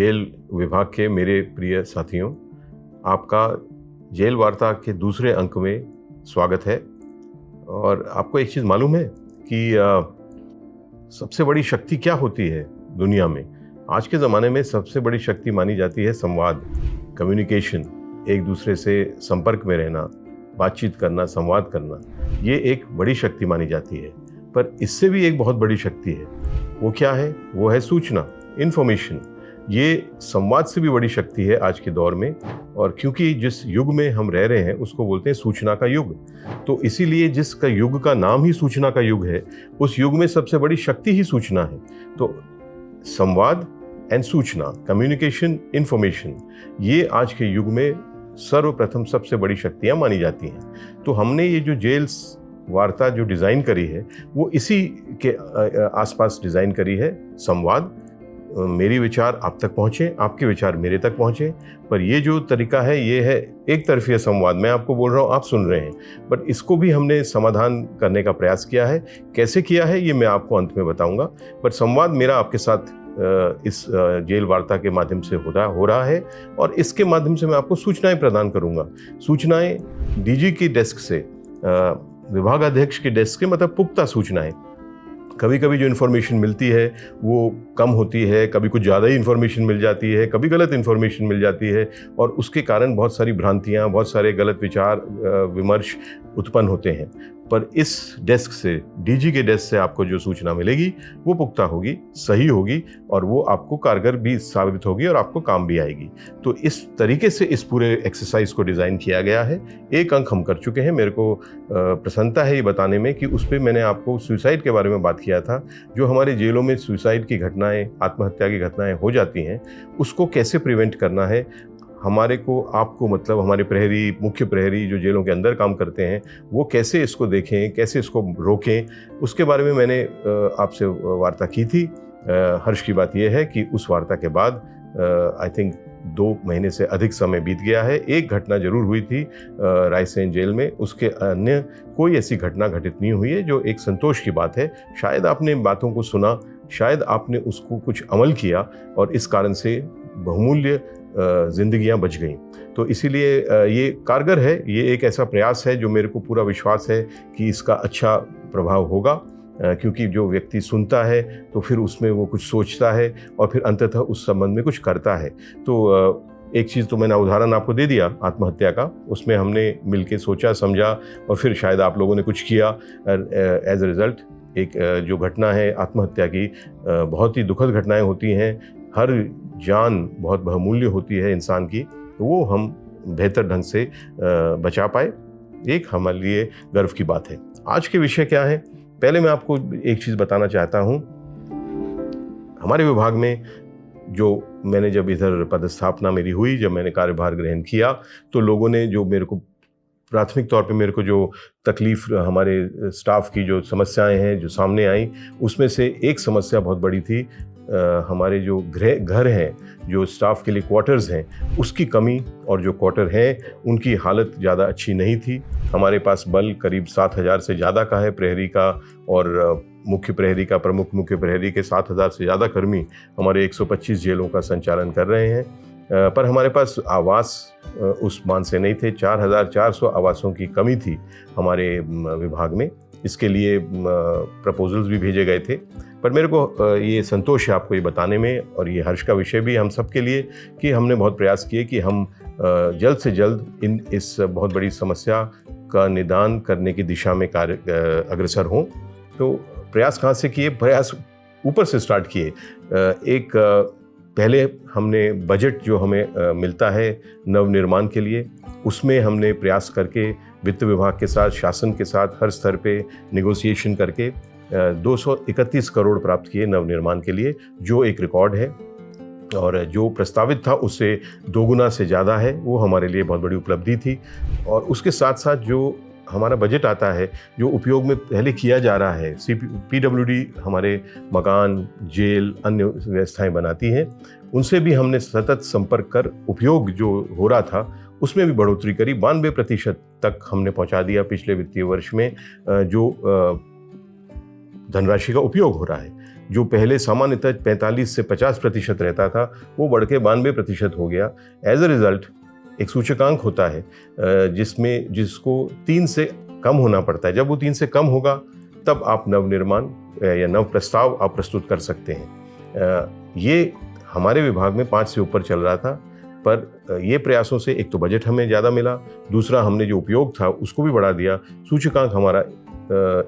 Jail विभाग के मेरे प्रिय साथियों, आपका जेल वार्ता के दूसरे अंक में स्वागत है। और आपको एक चीज़ मालूम है कि सबसे बड़ी शक्ति क्या होती है दुनिया में? आज के ज़माने में सबसे बड़ी शक्ति मानी जाती है संवाद, कम्युनिकेशन, एक दूसरे से संपर्क में रहना, बातचीत करना, संवाद करना। ये एक बड़ी शक्ति मानी जाती है। पर इससे भी एक बहुत बड़ी शक्ति है। वो क्या है? वो है सूचना, इन्फॉर्मेशन। ये संवाद से भी बड़ी शक्ति है आज के दौर में। और क्योंकि जिस युग में हम रह रहे हैं उसको बोलते हैं सूचना का युग, तो इसीलिए जिसका युग का नाम ही सूचना का युग है, उस युग में सबसे बड़ी शक्ति ही सूचना है। तो संवाद एंड सूचना, कम्युनिकेशन, इन्फॉर्मेशन, ये आज के युग में सर्वप्रथम सबसे बड़ी शक्तियाँ मानी जाती हैं। तो हमने ये जो जेल वार्ता जो डिज़ाइन करी है वो इसी के आसपास डिज़ाइन करी है। संवाद, मेरी विचार आप तक पहुँचे, आपके विचार मेरे तक पहुँचे। पर ये जो तरीका है ये है एक तरफी संवाद। मैं आपको बोल रहा हूँ, आप सुन रहे हैं, बट इसको भी हमने समाधान करने का प्रयास किया है। कैसे किया है ये मैं आपको अंत में बताऊँगा। पर संवाद मेरा आपके साथ इस जेल वार्ता के माध्यम से हो रहा है और इसके माध्यम से मैं आपको सूचनाएं प्रदान करूँगा। सूचनाएं डीजी की डेस्क से, विभागाध्यक्ष के डेस्क के, मतलब पुख्ता सूचनाएं। कभी कभी जो इन्फॉर्मेशन मिलती है वो कम होती है, कभी कुछ ज़्यादा ही इन्फॉर्मेशन मिल जाती है, कभी गलत इन्फॉर्मेशन मिल जाती है और उसके कारण बहुत सारी भ्रांतियाँ, बहुत सारे गलत विचार विमर्श उत्पन्न होते हैं। पर इस डेस्क से, डीजी के डेस्क से आपको जो सूचना मिलेगी वो पुख्ता होगी, सही होगी और वो आपको कारगर भी साबित होगी और आपको काम भी आएगी। तो इस तरीके से इस पूरे एक्सरसाइज को डिज़ाइन किया गया है। एक अंक हम कर चुके हैं। मेरे को प्रसन्नता है ये बताने में कि उस पर मैंने आपको सुसाइड के बारे में बात किया था। जो हमारे जेलों में सुसाइड की घटनाएं, आत्महत्या की घटनाएं हो जाती हैं, उसको कैसे प्रिवेंट करना है हमारे को, आपको, मतलब हमारे प्रहरी, मुख्य प्रहरी जो जेलों के अंदर काम करते हैं, वो कैसे इसको देखें, कैसे इसको रोकें, उसके बारे में मैंने आपसे वार्ता की थी। हर्ष की बात यह है कि उस वार्ता के बाद आई थिंक 2 महीने से अधिक समय बीत गया है। एक घटना जरूर हुई थी रायसेन जेल में, उसके अन्य कोई ऐसी घटना घटित नहीं हुई है, जो एक संतोष की बात है। शायद आपने बातों को सुना, शायद आपने उसको कुछ अमल किया और इस कारण से बहुमूल्य जिंदगियां बच गईं। तो इसीलिए ये कारगर है। ये एक ऐसा प्रयास है जो मेरे को पूरा विश्वास है कि इसका अच्छा प्रभाव होगा, क्योंकि जो व्यक्ति सुनता है तो फिर उसमें वो कुछ सोचता है और फिर अंततः उस संबंध में कुछ करता है। तो एक चीज़ तो मैंने उदाहरण आपको दे दिया आत्महत्या का, उसमें हमने मिलके सोचा, समझा और फिर शायद आप लोगों ने कुछ किया। एज ए रिज़ल्ट एक जो घटना है आत्महत्या की, बहुत ही दुखद घटनाएं होती हैं। हर जान बहुत बहुमूल्य होती है इंसान की, तो वो हम बेहतर ढंग से बचा पाए, एक हमारे लिए गर्व की बात है। आज के विषय क्या है? पहले मैं आपको एक चीज़ बताना चाहता हूँ। हमारे विभाग में जो मैंने जब इधर पदस्थापना मेरी हुई, जब मैंने कार्यभार ग्रहण किया, तो लोगों ने जो मेरे को प्राथमिक तौर पे मेरे को जो तकलीफ, हमारे स्टाफ की जो समस्याएं हैं जो सामने आई, उसमें से एक समस्या बहुत बड़ी थी। हमारे जो घर हैं, जो स्टाफ के लिए क्वार्टर्स हैं, उसकी कमी, और जो क्वार्टर हैं उनकी हालत ज़्यादा अच्छी नहीं थी। हमारे पास बल करीब 7000 से ज़्यादा का है प्रहरी का, और मुख्य प्रहरी का, प्रमुख मुख्य प्रहरी के 7000 से ज़्यादा कर्मी हमारे 125 जेलों का संचालन कर रहे हैं। पर हमारे पास आवास उस मान से नहीं थे। 4400 आवासों की कमी थी हमारे विभाग में। इसके लिए प्रपोजल्स भी भेजे गए थे। पर मेरे को ये संतोष है आपको ये बताने में, और ये हर्ष का विषय भी हम सब के लिए, कि हमने बहुत प्रयास किए कि हम जल्द से जल्द इस बहुत बड़ी समस्या का निदान करने की दिशा में अग्रसर हों। तो प्रयास कहाँ से किए? प्रयास ऊपर से स्टार्ट किए। एक पहले हमने बजट जो हमें मिलता है नवनिर्माण के लिए, उसमें हमने प्रयास करके वित्त विभाग के साथ, शासन के साथ हर स्तर पे नेगोशिएशन करके 231 करोड़ प्राप्त किए नवनिर्माण के लिए, जो एक रिकॉर्ड है। और जो प्रस्तावित था उससे 2 गुना से ज़्यादा है। वो हमारे लिए बहुत बड़ी उपलब्धि थी। और उसके साथ साथ जो हमारा बजट आता है, जो उपयोग में पहले किया जा रहा है, PWD हमारे मकान, जेल, अन्य व्यवस्थाएं बनाती हैं, उनसे भी हमने सतत संपर्क कर उपयोग जो हो रहा था उसमें भी बढ़ोतरी करी। 92% तक हमने पहुंचा दिया पिछले वित्तीय वर्ष में जो धनराशि का उपयोग हो रहा है। जो पहले सामान्यतः 45 से 50% रहता था, वो बढ़ के 92% हो गया। एज अ रिज़ल्ट एक सूचकांक होता है जिसको 3 से कम होना पड़ता है। जब वो 3 से कम होगा तब आप नवनिर्माण या नव प्रस्ताव आप प्रस्तुत कर सकते हैं। ये हमारे विभाग में 5 से ऊपर चल रहा था, पर ये प्रयासों से एक तो बजट हमें ज़्यादा मिला, दूसरा हमने जो उपयोग था उसको भी बढ़ा दिया। सूचकांक हमारा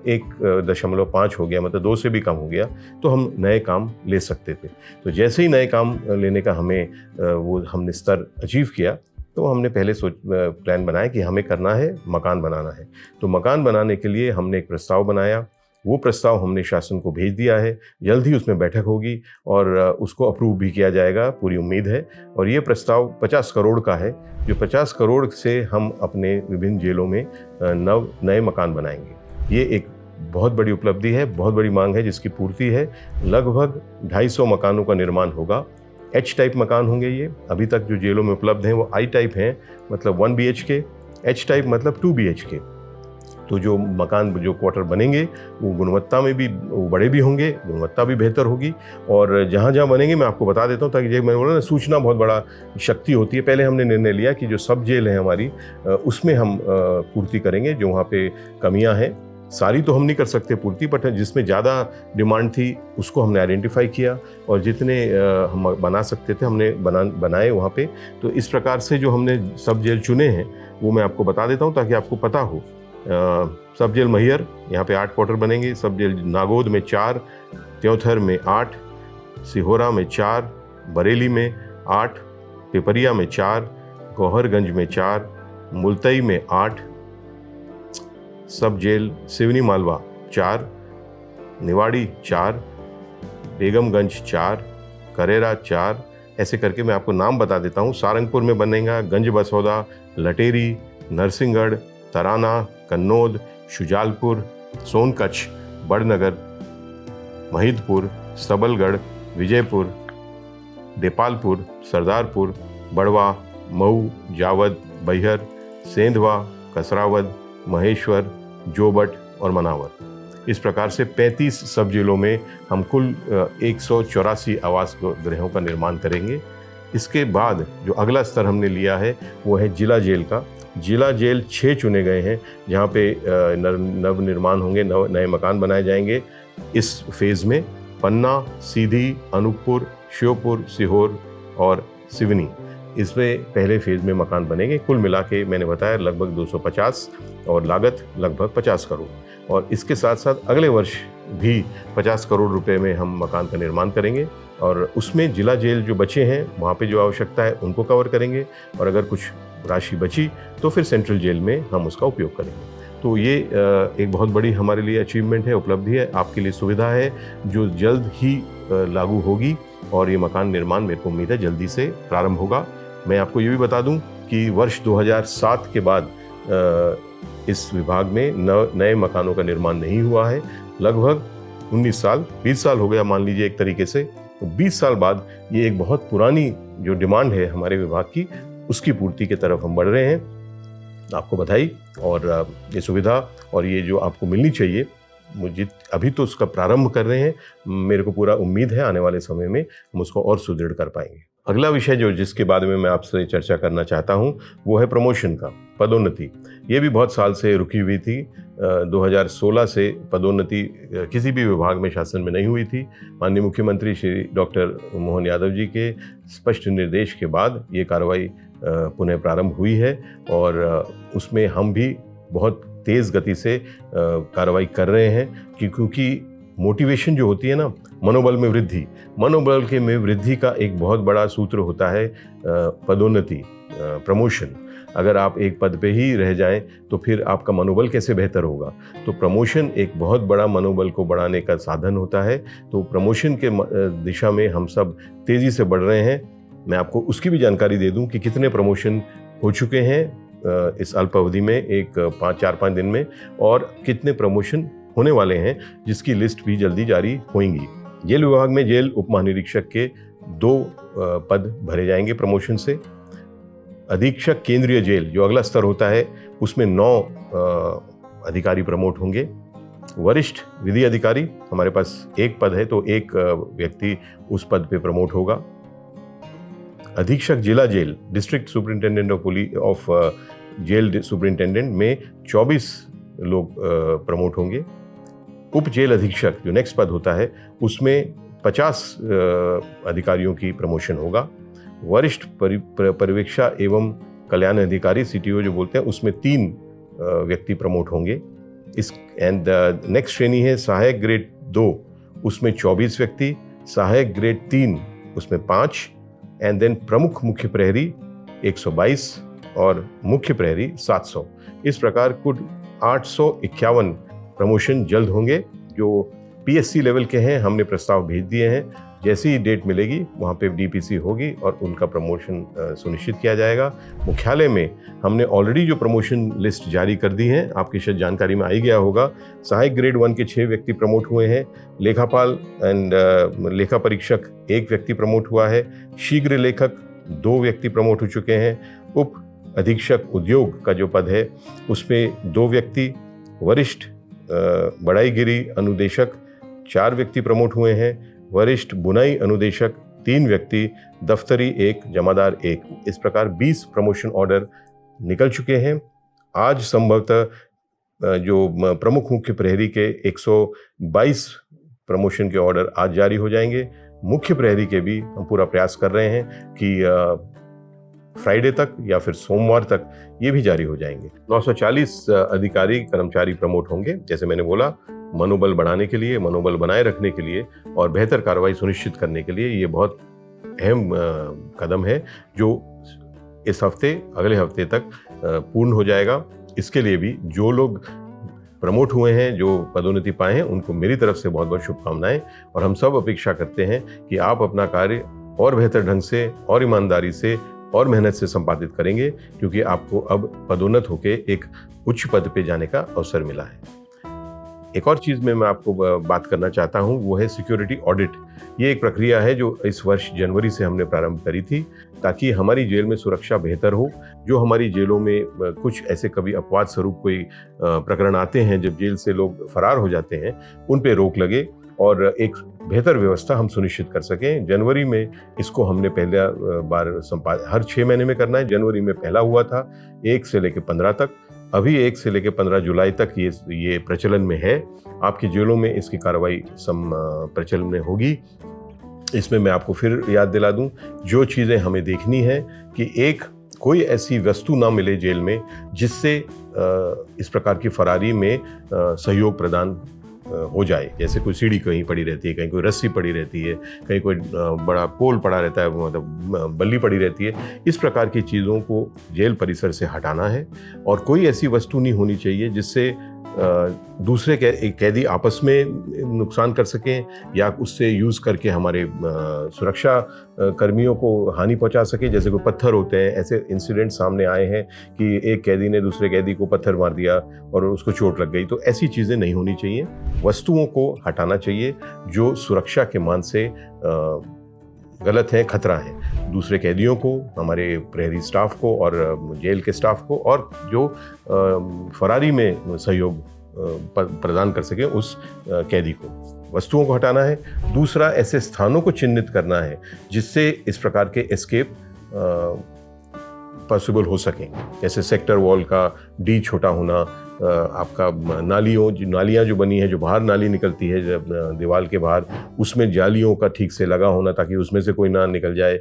1.5 हो गया, मतलब 2 से भी कम हो गया, तो हम नए काम ले सकते थे। तो जैसे ही नए काम लेने का हमने स्तर अचीव किया, तो हमने पहले प्लान बनाया कि हमें करना है, मकान बनाना है। तो मकान बनाने के लिए हमने एक प्रस्ताव बनाया। वो प्रस्ताव हमने शासन को भेज दिया है। जल्द ही उसमें बैठक होगी और उसको अप्रूव भी किया जाएगा, पूरी उम्मीद है। और ये प्रस्ताव 50 करोड़ का है, जो 50 करोड़ से हम अपने विभिन्न जेलों में नए मकान बनाएंगे। ये एक बहुत बड़ी उपलब्धि है, बहुत बड़ी मांग है जिसकी पूर्ति है। लगभग 250 मकानों का निर्माण होगा। एच टाइप मकान होंगे ये। अभी तक जो जेलों में उपलब्ध हैं वो आई टाइप हैं, मतलब 1 BHK। एच टाइप मतलब 2 BHK। तो जो मकान, जो क्वार्टर बनेंगे वो गुणवत्ता में भी वो बड़े भी होंगे, गुणवत्ता भी बेहतर होगी। और जहाँ जहाँ बनेंगे मैं आपको बता देता हूँ, ताकि मैंने बोला ना, सूचना बहुत बड़ा शक्ति होती है। पहले हमने निर्णय लिया कि जो सब जेल है हमारी, उसमें हम पूर्ति करेंगे। जो वहाँ पे कमियाँ हैं, सारी तो हम नहीं कर सकते पूर्ति, बट जिसमें ज़्यादा डिमांड थी उसको हमने आइडेंटिफाई किया और जितने हम बना सकते थे हमने बनाए वहाँ पे। तो इस प्रकार से जो हमने सब जेल चुने हैं वो मैं आपको बता देता हूँ ताकि आपको पता हो। सब जेल मैहर, यहाँ पे 8 क्वार्टर बनेंगे। सब जेल नागौद में 4, त्योंथर में 8, सिहोरा में 4, बरेली में 8, पिपरिया में 4, गौहरगंज में 4, मुल्तई में 8, सब जेल सिवनी मालवा 4, निवाड़ी 4, बेगमगंज 4, करेरा 4, ऐसे करके मैं आपको नाम बता देता हूँ। सारंगपुर में बनेगा गंज बसौदा, लटेरी, नरसिंहगढ़, तराना, कन्नौद, शुजालपुर, सोनकच्छ, बड़नगर, महिदपुर, सबलगढ़, विजयपुर, देपालपुर, सरदारपुर, बड़वा, मऊ, जावद, बैहर, सेंधवा, कसरावद, महेश्वर, जोबट और मनावर। इस प्रकार से 35 सब जेलों में हम कुल 184 आवास गृहों का निर्माण करेंगे। इसके बाद जो अगला स्तर हमने लिया है वो है जिला जेल का। जिला जेल 6 चुने गए हैं, जहाँ पे नव निर्माण होंगे, नए मकान बनाए जाएंगे। इस फेज़ में पन्ना, सीधी, अनूपपुर, श्योपुर, सीहोर और सिवनी, इसमें पहले फेज़ में मकान बनेंगे। कुल मिला के मैंने बताया लगभग 250 और लागत लगभग 50 करोड़। और इसके साथ साथ अगले वर्ष भी 50 करोड़ रुपए में हम मकान का निर्माण करेंगे और उसमें जिला जेल जो बचे हैं वहाँ पे जो आवश्यकता है उनको कवर करेंगे और अगर कुछ राशि बची तो फिर सेंट्रल जेल में हम उसका उपयोग करेंगे। तो ये एक बहुत बड़ी हमारे लिए अचीवमेंट है, उपलब्धि है, आपके लिए सुविधा है जो जल्द ही लागू होगी और ये मकान निर्माण मेरे को उम्मीद है जल्दी से प्रारंभ होगा। मैं आपको ये भी बता दूं कि वर्ष 2007 के बाद इस विभाग में नए मकानों का निर्माण नहीं हुआ है। लगभग 19 साल 20 साल हो गया मान लीजिए एक तरीके से। तो 20 साल बाद ये एक बहुत पुरानी जो डिमांड है हमारे विभाग की, उसकी पूर्ति की तरफ हम बढ़ रहे हैं। आपको बधाई। और ये सुविधा और ये जो आपको मिलनी चाहिए, मुझे अभी तो उसका प्रारंभ कर रहे हैं, मेरे को पूरा उम्मीद है आने वाले समय में हम उसको और सुदृढ़ कर पाएंगे। अगला विषय जिसके बारे में मैं आपसे चर्चा करना चाहता हूं वो है प्रमोशन का, पदोन्नति। ये भी बहुत साल से रुकी हुई थी। 2016 से पदोन्नति किसी भी विभाग में शासन में नहीं हुई थी। माननीय मुख्यमंत्री श्री डॉक्टर मोहन यादव जी के स्पष्ट निर्देश के बाद ये कार्रवाई पुनः प्रारंभ हुई है और उसमें हम भी बहुत तेज़ गति से कार्रवाई कर रहे हैं क्योंकि मोटिवेशन जो होती है ना, मनोबल में वृद्धि, मनोबल के में वृद्धि का एक बहुत बड़ा सूत्र होता है पदोन्नति, प्रमोशन। अगर आप एक पद पे ही रह जाएं तो फिर आपका मनोबल कैसे बेहतर होगा। तो प्रमोशन एक बहुत बड़ा मनोबल को बढ़ाने का साधन होता है। तो प्रमोशन के दिशा में हम सब तेज़ी से बढ़ रहे हैं। मैं आपको उसकी भी जानकारी दे दूं कि कितने प्रमोशन हो चुके हैं इस अल्प अवधि में, एक 4-5 दिन में, और कितने प्रमोशन होने वाले हैं जिसकी लिस्ट भी जल्दी जारी होंगी। जेल विभाग में जेल उप महानिरीक्षक के 2 पद भरे जाएंगे प्रमोशन से। अधीक्षक केंद्रीय जेल जो अगला स्तर होता है उसमें 9 अधिकारी प्रमोट होंगे। वरिष्ठ विधि अधिकारी, हमारे पास एक पद है तो एक व्यक्ति उस पद पे प्रमोट होगा। अधीक्षक जिला jail, district superintendent of jail superintendent में 24 लोग प्रमोट होंगे। उप जेल अधीक्षक जो नेक्स्ट पद होता है उसमें 50 अधिकारियों की प्रमोशन होगा। वरिष्ठ पर्यवेक्षा एवं कल्याण अधिकारी CTO जो बोलते हैं उसमें 3 व्यक्ति प्रमोट होंगे। इस एंड नेक्स्ट श्रेणी है सहायक ग्रेड 2, उसमें 24 व्यक्ति, सहायक ग्रेड 3 उसमें 5, एंड देन प्रमुख मुख्य प्रहरी 122 और मुख्य प्रहरी 700। इस प्रकार कुल 851 प्रमोशन जल्द होंगे जो PSC लेवल के हैं। हमने प्रस्ताव भेज दिए हैं, जैसी ही डेट मिलेगी वहाँ पे DPC होगी और उनका प्रमोशन सुनिश्चित किया जाएगा। मुख्यालय में हमने ऑलरेडी जो प्रमोशन लिस्ट जारी कर दी है, आपकी शायद जानकारी में आ ही गया होगा। सहायक ग्रेड 1 के 6 व्यक्ति प्रमोट हुए हैं। लेखापाल एंड लेखा परीक्षक 1 व्यक्ति प्रमोट हुआ है। शीघ्र लेखक 2 व्यक्ति प्रमोट हो चुके हैं। उप अधीक्षक उद्योग का जो पद है उसमें 2 व्यक्ति। वरिष्ठ बढ़ाईगिरी अनुदेशक 4 व्यक्ति प्रमोट हुए हैं। वरिष्ठ बुनाई अनुदेशक 3 व्यक्ति, दफ्तरी 1, जमादार 1। इस प्रकार 20 प्रमोशन ऑर्डर निकल चुके हैं। आज संभवतः जो प्रमुख मुख्य प्रहरी के 122 प्रमोशन के ऑर्डर आज जारी हो जाएंगे। मुख्य प्रहरी के भी हम पूरा प्रयास कर रहे हैं कि फ्राइडे तक या फिर सोमवार तक ये भी जारी हो जाएंगे। 940 अधिकारी कर्मचारी प्रमोट होंगे। जैसे मैंने बोला, मनोबल बढ़ाने के लिए, मनोबल बनाए रखने के लिए और बेहतर कार्रवाई सुनिश्चित करने के लिए ये बहुत अहम कदम है जो इस हफ्ते, अगले हफ्ते तक पूर्ण हो जाएगा। इसके लिए भी जो लोग प्रमोट हुए हैं, जो पदोन्नति पाए हैं, उनको मेरी तरफ से बहुत बहुत शुभकामनाएं। और हम सब अपेक्षा करते हैं कि आप अपना कार्य और बेहतर ढंग से और ईमानदारी से और मेहनत से संपादित करेंगे, क्योंकि आपको अब पदोन्नत होकर एक उच्च पद पे जाने का अवसर मिला है। एक और चीज़ में मैं आपको बात करना चाहता हूँ, वो है सिक्योरिटी ऑडिट। ये एक प्रक्रिया है जो इस वर्ष जनवरी से हमने प्रारंभ करी थी, ताकि हमारी जेल में सुरक्षा बेहतर हो। जो हमारी जेलों में कुछ ऐसे कभी अपवाद स्वरूप कोई प्रकरण आते हैं, जब जेल से लोग फरार हो जाते हैं, उन पे रोक लगे और एक बेहतर व्यवस्था हम सुनिश्चित कर सकें। जनवरी में इसको हमने पहला बार हर 6 महीने में करना है। जनवरी में पहला हुआ था 1 से लेकर 15 तक। अभी 1 से लेकर 15 जुलाई तक ये प्रचलन में है। आपकी जेलों में इसकी कार्रवाई प्रचलन में होगी। इसमें मैं आपको फिर याद दिला दूं, जो चीज़ें हमें देखनी है कि कोई ऐसी वस्तु ना मिले जेल में जिससे इस प्रकार की फरारी में सहयोग प्रदान हो जाए। जैसे कोई सीढ़ी कहीं पड़ी रहती है, कहीं कोई रस्सी पड़ी रहती है, कहीं कोई बड़ा पोल पड़ा रहता है, मतलब बल्ली पड़ी रहती है। इस प्रकार की चीज़ों को जेल परिसर से हटाना है और कोई ऐसी वस्तु नहीं होनी चाहिए जिससे दूसरे कैदी आपस में नुकसान कर सकें या उससे यूज़ करके हमारे सुरक्षा कर्मियों को हानि पहुंचा सके। जैसे कोई पत्थर होते हैं, ऐसे इंसिडेंट सामने आए हैं कि एक कैदी ने दूसरे कैदी को पत्थर मार दिया और उसको चोट लग गई। तो ऐसी चीज़ें नहीं होनी चाहिए। वस्तुओं को हटाना चाहिए जो सुरक्षा के मान से गलत है, खतरा है दूसरे कैदियों को, हमारे प्रहरी स्टाफ को और जेल के स्टाफ को, और जो फरारी में सहयोग प्रदान कर सके उस कैदी को। वस्तुओं को हटाना है। दूसरा, ऐसे स्थानों को चिन्हित करना है जिससे इस प्रकार के एस्केप पॉसिबल हो सकें। जैसे सेक्टर वॉल का डी छोटा होना, आपका नालियाँ जो बनी है, जो बाहर नाली निकलती है दीवार के बाहर, उसमें जालियों का ठीक से लगा होना ताकि उसमें से कोई ना निकल जाए।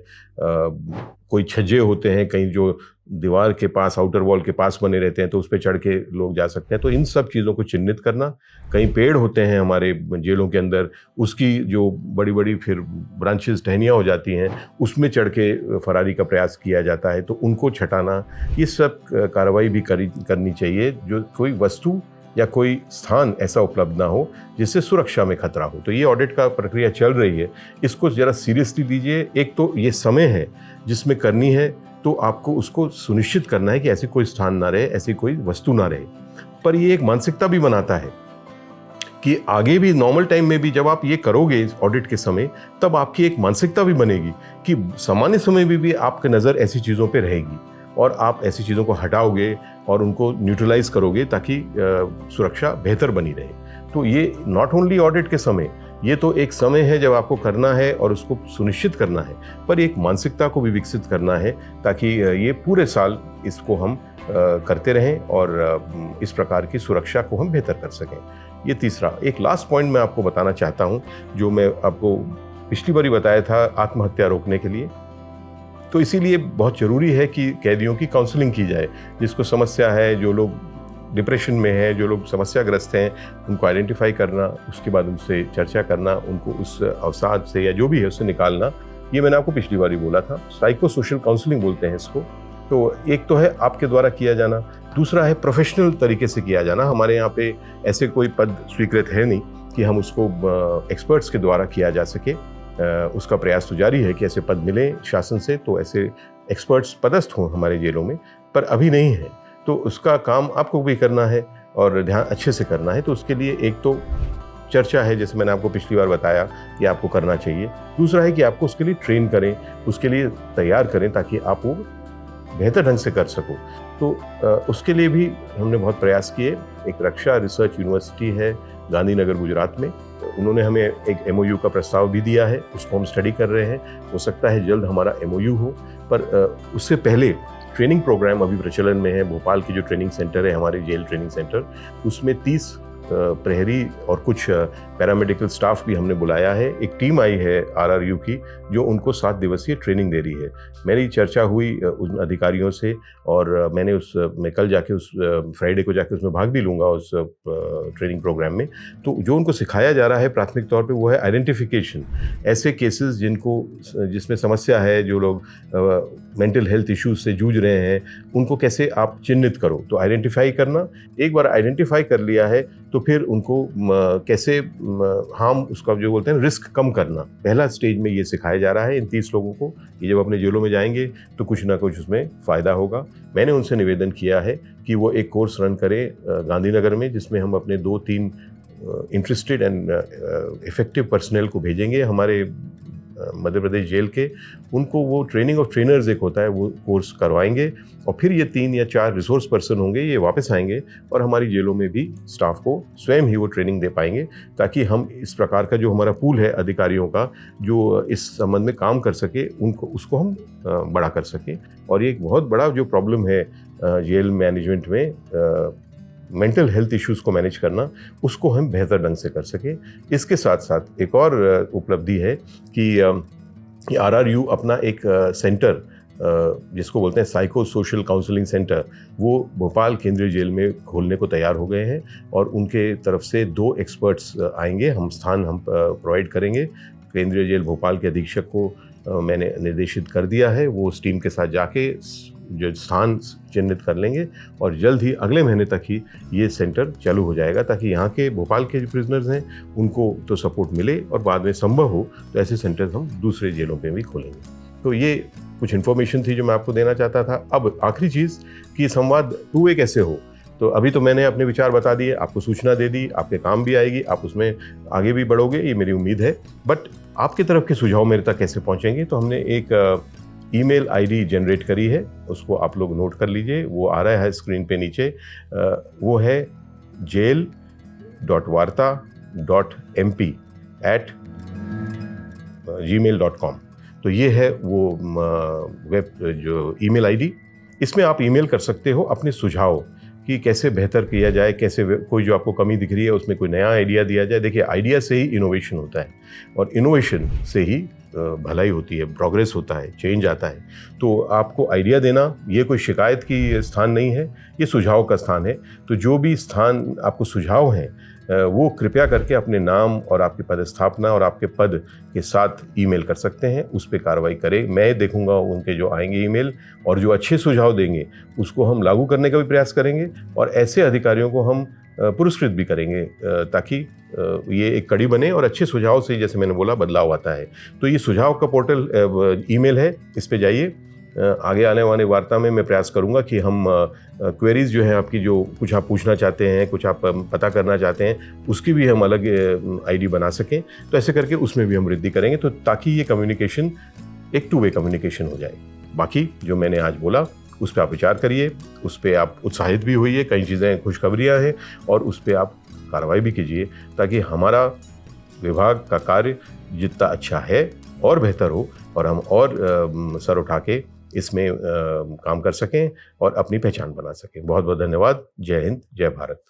कोई छज्जे होते हैं कहीं जो दीवार के पास, आउटर वॉल के पास बने रहते हैं, तो उस पर चढ़ के लोग जा सकते हैं। तो इन सब चीज़ों को चिन्हित करना। कहीं पेड़ होते हैं हमारे जेलों के अंदर, उसकी जो बड़ी बड़ी फिर ब्रांचेस, टहनियाँ हो जाती हैं, उसमें चढ़ के फरारी का प्रयास किया जाता है, तो उनको छटाना। ये सब कार्रवाई भी करनी चाहिए। जो कोई वस्तु या कोई स्थान ऐसा उपलब्ध ना हो जिससे सुरक्षा में खतरा हो। तो ये ऑडिट का प्रक्रिया चल रही है, इसको ज़रा सीरियसली लीजिए। एक तो ये समय है जिसमें करनी है, तो आपको उसको सुनिश्चित करना है कि ऐसी कोई स्थान ना रहे, ऐसी कोई वस्तु ना रहे। पर ये एक मानसिकता भी बनाता है कि आगे भी नॉर्मल टाइम में भी जब आप ये करोगे ऑडिट के समय, तब आपकी एक मानसिकता भी बनेगी कि सामान्य समय में भी आपकी नज़र ऐसी चीज़ों पे रहेगी और आप ऐसी चीज़ों को हटाओगे और उनको न्यूट्रलाइज करोगे ताकि सुरक्षा बेहतर बनी रहे। तो ये नॉट ओनली ऑडिट के समय, ये तो एक समय है जब आपको करना है और उसको सुनिश्चित करना है, पर एक मानसिकता को भी विकसित करना है ताकि ये पूरे साल इसको हम करते रहें और इस प्रकार की सुरक्षा को हम बेहतर कर सकें। ये तीसरा, एक लास्ट पॉइंट मैं आपको बताना चाहता हूँ, जो मैं आपको पिछली बार ही बताया था आत्महत्या रोकने के लिए। तो इसीलिए बहुत ज़रूरी है कि कैदियों की काउंसलिंग की जाए। जिसको समस्या है, जो लोग डिप्रेशन में हैं, जो लोग समस्याग्रस्त हैं, उनको आइडेंटिफाई करना, उसके बाद उनसे चर्चा करना, उनको उस अवसाद से या जो भी है उससे निकालना। ये मैंने आपको पिछली बार ही बोला था, साइको सोशल काउंसलिंग बोलते हैं इसको। तो एक तो है आपके द्वारा किया जाना, दूसरा है प्रोफेशनल तरीके से किया जाना। हमारे यहाँ पे ऐसे कोई पद स्वीकृत है नहीं कि हम उसको एक्सपर्ट्स के द्वारा किया जा सके। उसका प्रयास तो जारी है कि ऐसे पद मिले शासन से, तो ऐसे एक्सपर्ट्स पदस्थ हों हमारे जेलों में, पर अभी नहीं है। तो उसका काम आपको भी करना है और ध्यान अच्छे से करना है। तो उसके लिए एक तो चर्चा है, जैसे मैंने आपको पिछली बार बताया कि आपको करना चाहिए। दूसरा है कि आपको उसके लिए ट्रेन करें, उसके लिए तैयार करें ताकि आप वो बेहतर ढंग से कर सको। तो उसके लिए भी हमने बहुत प्रयास किए। एक रक्षा रिसर्च यूनिवर्सिटी है गांधीनगर गुजरात में, उन्होंने हमें एक MOU का प्रस्ताव भी दिया है, उसको हम स्टडी कर रहे हैं। हो सकता है जल्द हमारा MOU हो, पर उससे पहले ट्रेनिंग प्रोग्राम अभी प्रचलन में है। भोपाल की जो ट्रेनिंग सेंटर है, हमारे जेल ट्रेनिंग सेंटर, उसमें 30 प्रहरी और कुछ पैरामेडिकल स्टाफ भी हमने बुलाया है। एक टीम आई है RRU की, जो उनको 7 दिवसीय ट्रेनिंग दे रही है। मेरी चर्चा हुई उन अधिकारियों से और मैं कल जाके उस फ्राइडे को जाके उसमें भाग भी लूँगा, उस ट्रेनिंग प्रोग्राम में। तो जो उनको सिखाया जा रहा है प्राथमिक तौर पे वो है आइडेंटिफिकेशन। ऐसे केसेस जिसमें समस्या है, जो लोग मेंटल हेल्थ इश्यूज से जूझ रहे हैं, उनको कैसे आप चिन्हित करो। तो आइडेंटिफाई करना, एक बार आइडेंटिफाई कर लिया है तो फिर उनको कैसे हम उसका जो बोलते हैं रिस्क कम करना, पहला स्टेज में ये सिखाया जा रहा है इन 30 लोगों को। ये जब अपने जेलों में जाएंगे तो कुछ ना कुछ उसमें फ़ायदा होगा। मैंने उनसे निवेदन किया है कि वो एक कोर्स रन करें गांधीनगर में, जिसमें हम अपने 2-3 इंटरेस्टेड एंड इफेक्टिव पर्सनल को भेजेंगे हमारे मध्य प्रदेश जेल के। उनको वो ट्रेनिंग ऑफ ट्रेनर्स एक होता है, वो कोर्स करवाएंगे और फिर ये 3 या 4 रिसोर्स पर्सन होंगे, ये वापस आएंगे और हमारी जेलों में भी स्टाफ को स्वयं ही वो ट्रेनिंग दे पाएंगे, ताकि हम इस प्रकार का जो हमारा पूल है अधिकारियों का, जो इस संबंध में काम कर सके, उसको हम बड़ा कर सकें। और ये एक बहुत बड़ा जो प्रॉब्लम है जेल मैनेजमेंट में, मेंटल हेल्थ इश्यूज़ को मैनेज करना, उसको हम बेहतर ढंग से कर सकें। इसके साथ साथ एक और उपलब्धि है कि RRU अपना एक सेंटर, जिसको बोलते हैं साइको सोशल काउंसलिंग सेंटर, वो भोपाल केंद्रीय जेल में खोलने को तैयार हो गए हैं और उनके तरफ से 2 एक्सपर्ट्स आएंगे। हम प्रोवाइड करेंगे। केंद्रीय जेल भोपाल के अधीक्षक को मैंने निर्देशित कर दिया है, वो उस टीम के साथ जाके जो स्थान चिन्हित कर लेंगे और जल्द ही अगले महीने तक ही ये सेंटर चालू हो जाएगा, ताकि यहाँ के भोपाल के जो प्रिजनर्स हैं उनको तो सपोर्ट मिले और बाद में संभव हो तो ऐसे सेंटर्स हम दूसरे जेलों पे भी खोलेंगे। तो ये कुछ इन्फॉर्मेशन थी जो मैं आपको देना चाहता था। अब आखिरी चीज़ कि संवाद 2 कैसे हो। तो अभी तो मैंने अपने विचार बता दिए, आपको सूचना दे दी, आपके काम भी आएगी, आप उसमें आगे भी बढ़ोगे, ये मेरी उम्मीद है। बट आपकी तरफ के सुझाव मेरे तक कैसे पहुँचेंगे, तो हमने एक ईमेल ID जनरेट करी है, उसको आप लोग नोट कर लीजिए, वो आ रहा है स्क्रीन पे नीचे। वो है jail.varta.mp@gmail.com। तो ये है वो वेब जो ईमेल ID। इसमें आप ईमेल कर सकते हो अपने सुझाव कि कैसे बेहतर किया जाए, कैसे कोई जो आपको कमी दिख रही है उसमें कोई नया आइडिया दिया जाए। देखिए, आइडिया से ही इनोवेशन होता है और इनोवेशन से ही भलाई होती है, प्रोग्रेस होता है, चेंज आता है। तो आपको आइडिया देना ये कोई शिकायत की स्थान नहीं है, ये सुझाव का स्थान है। तो जो भी स्थान आपको सुझाव हैं वो कृपया करके अपने नाम और आपकी पदस्थापना और आपके पद के साथ ईमेल कर सकते हैं, उस पर कार्रवाई करें। मैं देखूंगा उनके जो आएंगे ईमेल, और जो अच्छे सुझाव देंगे उसको हम लागू करने का भी प्रयास करेंगे और ऐसे अधिकारियों को हम पुरस्कृत भी करेंगे, ताकि ये एक कड़ी बने और अच्छे सुझाव से, जैसे मैंने बोला, बदलाव आता है। तो ये सुझाव का पोर्टल ईमेल है, इस पे जाइए। आगे आने वाली वार्ता में मैं प्रयास करूंगा कि हम क्वेरीज जो है आपकी, जो कुछ आप पूछना चाहते हैं, कुछ आप पता करना चाहते हैं, उसकी भी हम अलग ID बना सकें। तो ऐसे करके उसमें भी हम वृद्धि करेंगे, तो ताकि ये कम्युनिकेशन एक 2 वे कम्युनिकेशन हो जाए। बाकी जो मैंने आज बोला उस पर आप विचार करिए, उस पर आप उत्साहित भी होइए, कई चीज़ें खुशखबरियाँ हैं और उस पर आप कार्रवाई भी कीजिए, ताकि हमारा विभाग का कार्य जितना अच्छा है और बेहतर हो, और हम और सर उठा के इसमें काम कर सकें और अपनी पहचान बना सकें। बहुत बहुत धन्यवाद। जय हिंद, जय भारत।